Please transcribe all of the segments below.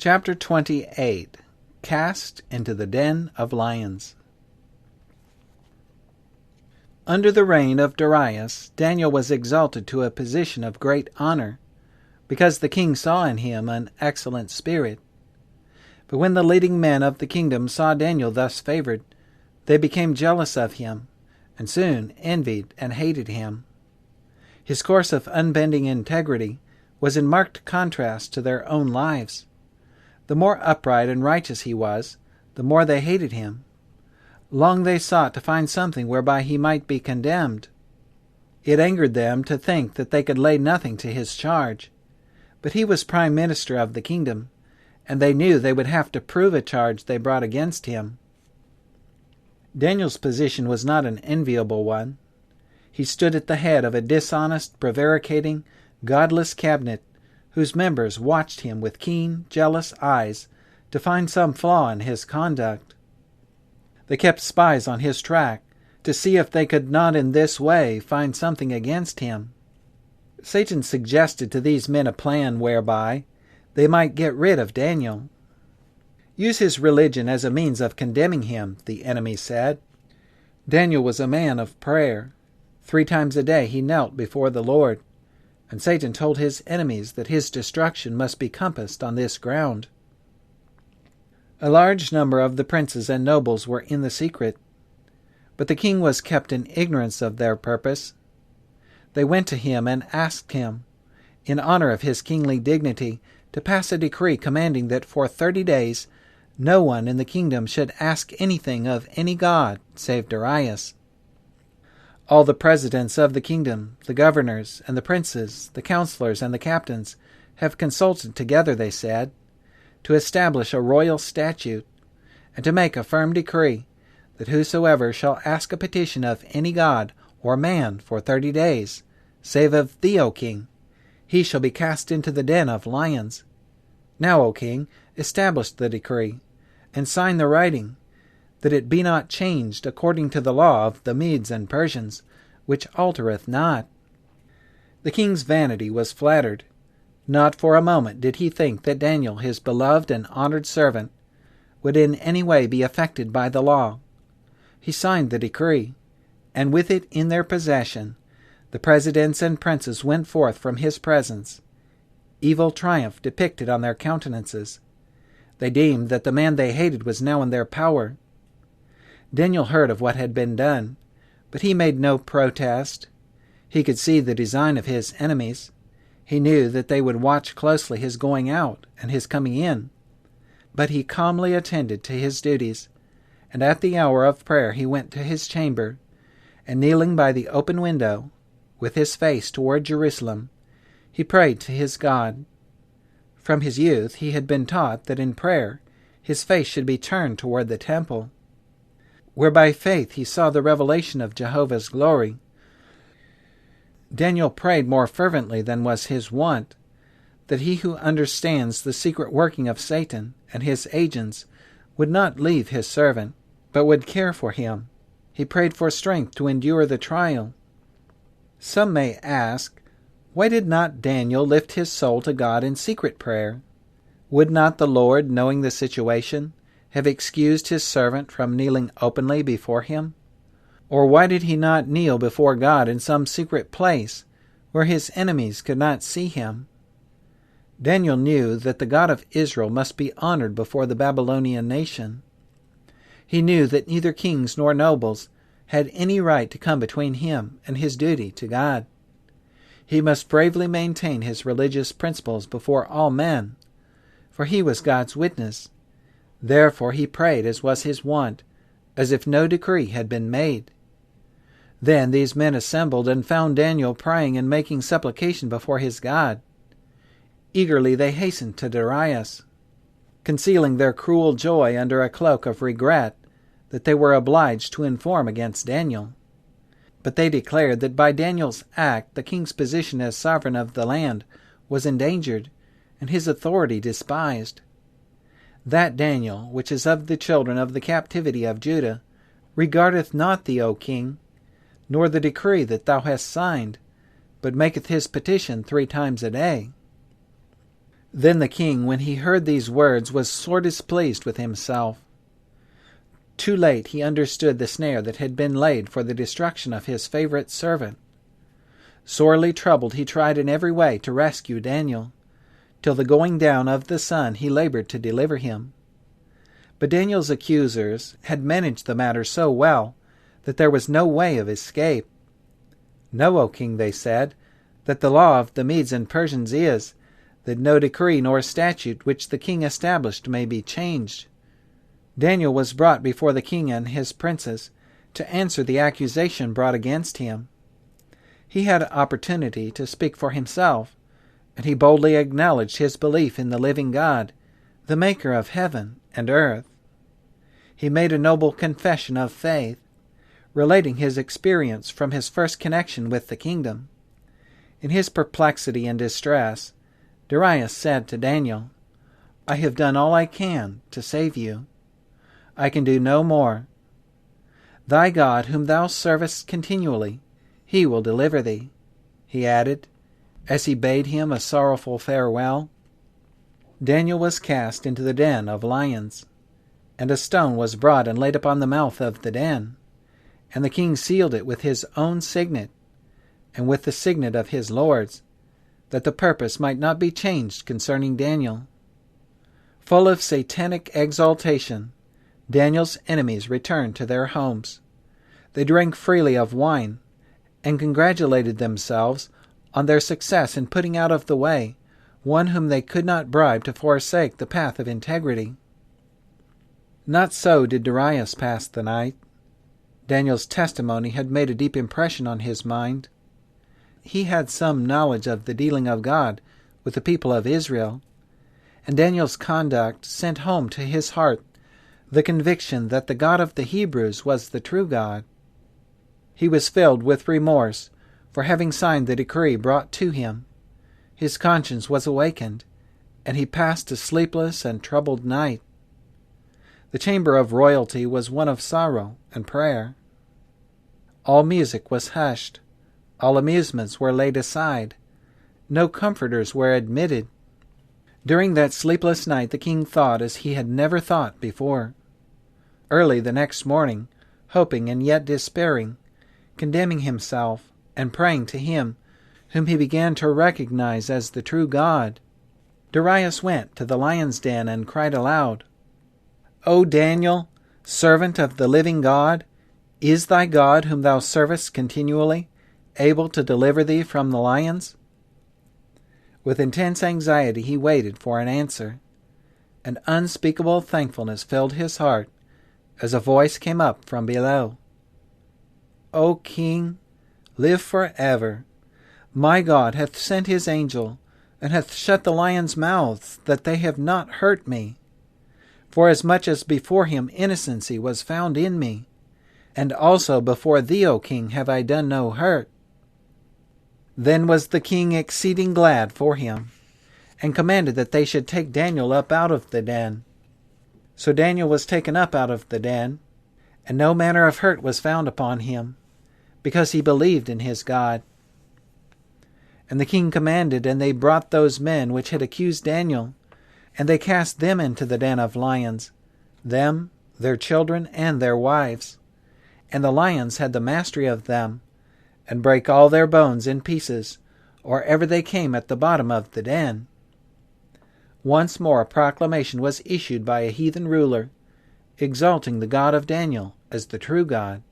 Chapter 28. Cast into the Den of Lions. Under the reign of Darius, Daniel was exalted to a position of great honor, because the king saw in him an excellent spirit. But when the leading men of the kingdom saw Daniel thus favored, they became jealous of him, and soon envied and hated him. His course of unbending integrity was in marked contrast to their own lives. The more upright and righteous he was, the more they hated him. Long they sought to find something whereby he might be condemned. It angered them to think that they could lay nothing to his charge. But he was prime minister of the kingdom, and they knew they would have to prove a charge they brought against him. Daniel's position was not an enviable one. He stood at the head of a dishonest, prevaricating, godless cabinet, whose members watched him with keen, jealous eyes to find some flaw in his conduct. They kept spies on his track to see if they could not in this way find something against him. Satan suggested to these men a plan whereby they might get rid of Daniel. Use his religion as a means of condemning him, the enemy said. Daniel was a man of prayer. 3 times a day he knelt before the Lord, and Satan told his enemies that his destruction must be compassed on this ground. A large number of the princes and nobles were in the secret, but the king was kept in ignorance of their purpose. They went to him and asked him, in honor of his kingly dignity, to pass a decree commanding that for 30 days no one in the kingdom should ask anything of any god save Darius. All the presidents of the kingdom, the governors and the princes, the counselors and the captains, have consulted together, they said, to establish a royal statute, and to make a firm decree that whosoever shall ask a petition of any god or man for 30 days, save of thee, O king, he shall be cast into the den of lions. Now, O king, establish the decree, and sign the writing, that it be not changed according to the law of the Medes and Persians, which altereth not. The king's vanity was flattered. Not for a moment did he think that Daniel, his beloved and honored servant, would in any way be affected by the law. He signed the decree, and with it in their possession, the presidents and princes went forth from his presence, evil triumph depicted on their countenances. They deemed that the man they hated was now in their power. Daniel heard of what had been done, but he made no protest. He could see the design of his enemies. He knew that they would watch closely his going out and his coming in. But he calmly attended to his duties, and at the hour of prayer he went to his chamber, and kneeling by the open window, with his face toward Jerusalem, he prayed to his God. From his youth he had been taught that in prayer his face should be turned toward the temple, where by faith he saw the revelation of Jehovah's glory. Daniel prayed more fervently than was his wont, that he who understands the secret working of Satan and his agents would not leave his servant, but would care for him. He prayed for strength to endure the trial. Some may ask, why did not Daniel lift his soul to God in secret prayer? Would not the Lord, knowing the situation, have excused his servant from kneeling openly before him? Or why did he not kneel before God in some secret place where his enemies could not see him? Daniel knew that the God of Israel must be honored before the Babylonian nation. He knew that neither kings nor nobles had any right to come between him and his duty to God. He must bravely maintain his religious principles before all men, for he was God's witness. Therefore he prayed as was his wont, as if no decree had been made. Then these men assembled and found Daniel praying and making supplication before his God. Eagerly they hastened to Darius, concealing their cruel joy under a cloak of regret that they were obliged to inform against Daniel. But they declared that by Daniel's act the king's position as sovereign of the land was endangered, and his authority despised. That Daniel, which is of the children of the captivity of Judah, regardeth not thee, O king, nor the decree that thou hast signed, but maketh his petition 3 times a day. Then the king, when he heard these words, was sore displeased with himself. Too late he understood the snare that had been laid for the destruction of his favorite servant. Sorely troubled, he tried in every way to rescue Daniel. Till the going down of the sun he labored to deliver him. But Daniel's accusers had managed the matter so well that there was no way of escape. "Know, O king," they said, "that the law of the Medes and Persians is, that no decree nor statute which the king established may be changed." Daniel was brought before the king and his princes to answer the accusation brought against him. He had opportunity to speak for himself, and he boldly acknowledged his belief in the living God, the maker of heaven and earth. He made a noble confession of faith, relating his experience from his first connection with the kingdom. In his perplexity and distress, Darius said to Daniel, "I have done all I can to save you. I can do no more. Thy God, whom thou servest continually, he will deliver thee," he added, as he bade him a sorrowful farewell. Daniel was cast into the den of lions, and a stone was brought and laid upon the mouth of the den, and the king sealed it with his own signet, and with the signet of his lords, that the purpose might not be changed concerning Daniel. Full of satanic exaltation, Daniel's enemies returned to their homes. They drank freely of wine, and congratulated themselves on their success in putting out of the way one whom they could not bribe to forsake the path of integrity. Not so did Darius pass the night. Daniel's testimony had made a deep impression on his mind. He had some knowledge of the dealing of God with the people of Israel, and Daniel's conduct sent home to his heart the conviction that the God of the Hebrews was the true God. He was filled with remorse for having signed the decree brought to him. His conscience was awakened, and he passed a sleepless and troubled night. The chamber of royalty was one of sorrow and prayer. All music was hushed. All amusements were laid aside. No comforters were admitted. During that sleepless night the king thought as he had never thought before. Early the next morning, hoping and yet despairing, condemning himself and praying to him whom he began to recognize as the true God, Darius went to the lion's den and cried aloud, "O Daniel, servant of the living God, is thy God whom thou servest continually able to deliver thee from the lions?" With intense anxiety he waited for an answer. An unspeakable thankfulness filled his heart as a voice came up from below. "O King, live forever. My God hath sent his angel, and hath shut the lions' mouths, that they have not hurt me. Forasmuch as before him innocency was found in me, and also before thee, O King, have I done no hurt." Then was the king exceeding glad for him, and commanded that they should take Daniel up out of the den. So Daniel was taken up out of the den, and no manner of hurt was found upon him, because he believed in his God. And the king commanded, and they brought those men which had accused Daniel, and they cast them into the den of lions, them, their children, and their wives. And the lions had the mastery of them, and brake all their bones in pieces, or ever they came at the bottom of the den. Once more a proclamation was issued by a heathen ruler, exalting the God of Daniel as the true God.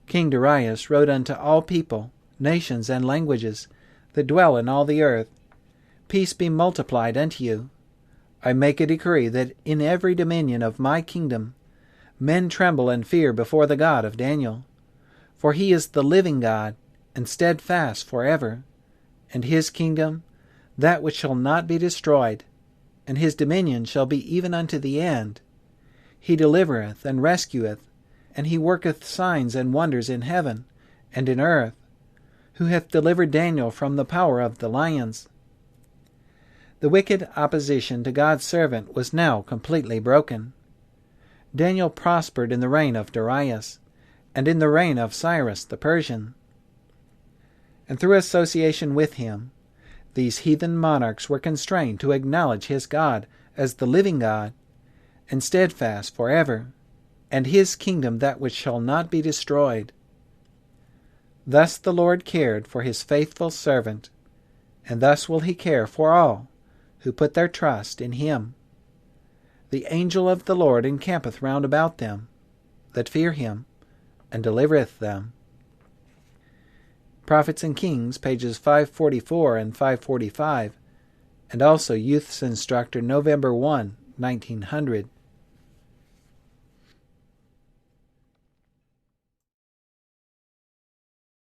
King Darius wrote unto all people, nations, and languages that dwell in all the earth, Peace be multiplied unto you. I make a decree that in every dominion of my kingdom men tremble and fear before the God of Daniel. For he is the living God, and steadfast forever, and his kingdom that which shall not be destroyed, and his dominion shall be even unto the end. He delivereth and rescueth, and he worketh signs and wonders in heaven and in earth, who hath delivered Daniel from the power of the lions. The wicked opposition to God's servant was now completely broken. Daniel prospered in the reign of Darius, and in the reign of Cyrus the Persian. And through association with him, These heathen monarchs were constrained to acknowledge his God as the living God, and steadfast forever, and his kingdom that which shall not be destroyed. Thus the Lord cared for his faithful servant, and thus will he care for all who put their trust in him. The angel of the Lord encampeth round about them that fear him, and delivereth them. Prophets and Kings, pages 544 and 545, and also Youth's Instructor, November 1, 1900.